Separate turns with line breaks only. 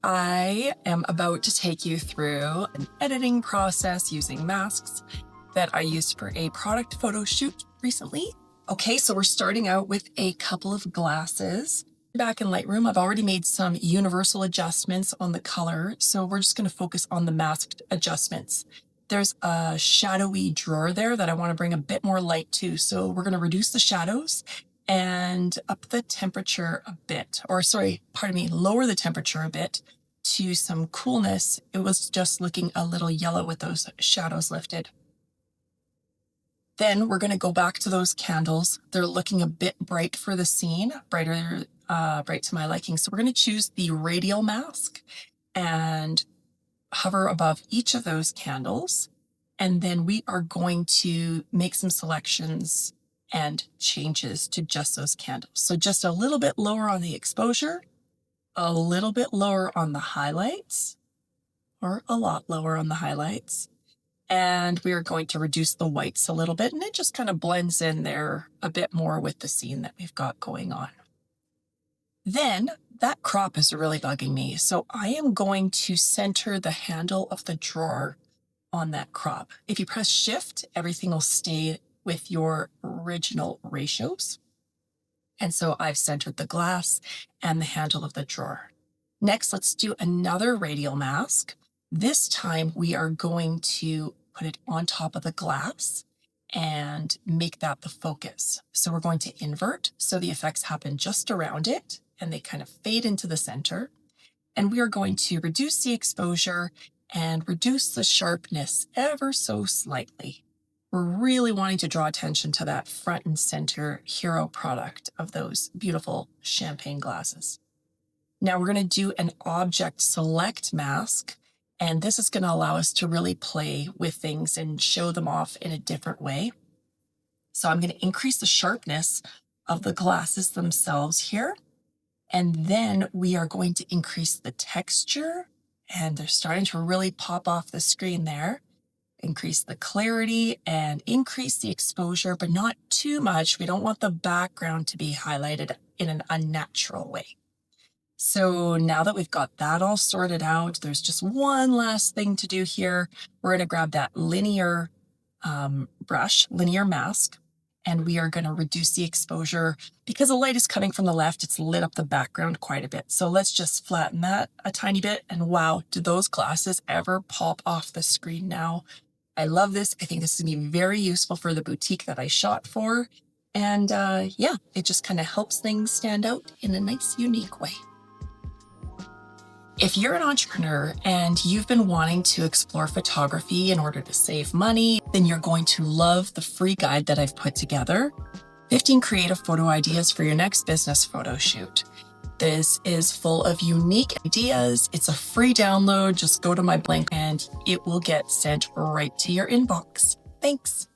I am about to take you through an editing process using masks that I used for a product photo shoot recently. Okay, so we're starting out with a couple of glasses. Back in Lightroom, I've already made some universal adjustments on the color, so we're just going to focus on the masked adjustments. There's a shadowy drawer there that I want to bring a bit more light to, so we're going to reduce the shadows and up the temperature a bit, lower the temperature a bit to some coolness. It was just looking a little yellow with those shadows lifted. Then we're going to go back to those candles. They're looking a bit bright for the scene, bright to my liking. So we're going to choose the radial mask and hover above each of those candles. And then we are going to make some selections and changes to just those candles. So just a little bit lower on the exposure, a little bit lower on the highlights, or a lot lower on the highlights. And we are going to reduce the whites a little bit, and it just kind of blends in there a bit more with the scene that we've got going on. Then that crop is really bugging me. So I am going to center the handle of the drawer on that crop. If you press Shift, everything will stay with your original ratios. And so I've centered the glass and the handle of the drawer. Next, let's do another radial mask. This time we are going to put it on top of the glass and make that the focus. So we're going to invert so the effects happen just around it and they kind of fade into the center. And we are going to reduce the exposure and reduce the sharpness ever so slightly. We're really wanting to draw attention to that front and center hero product of those beautiful champagne glasses. Now we're going to do an object select mask, and this is going to allow us to really play with things and show them off in a different way. So I'm going to increase the sharpness of the glasses themselves here. And then we are going to increase the texture, and they're starting to really pop off the screen there. Increase the clarity and increase the exposure, but not too much. We don't want the background to be highlighted in an unnatural way. So now that we've got that all sorted out, there's just one last thing to do here. We're going to grab that linear linear mask, and we are going to reduce the exposure. Because the light is coming from the left, it's lit up the background quite a bit. So let's just flatten that a tiny bit. And wow, do those glasses ever pop off the screen now? I love this. I think this is going to be very useful for the boutique that I shot for. And it just kind of helps things stand out in a nice, unique way. If you're an entrepreneur and you've been wanting to explore photography in order to save money, then you're going to love the free guide that I've put together, 15 creative photo ideas for your next business photo shoot. This is full of unique ideas. It's a free download. Just go to my link and it will get sent right to your inbox. Thanks.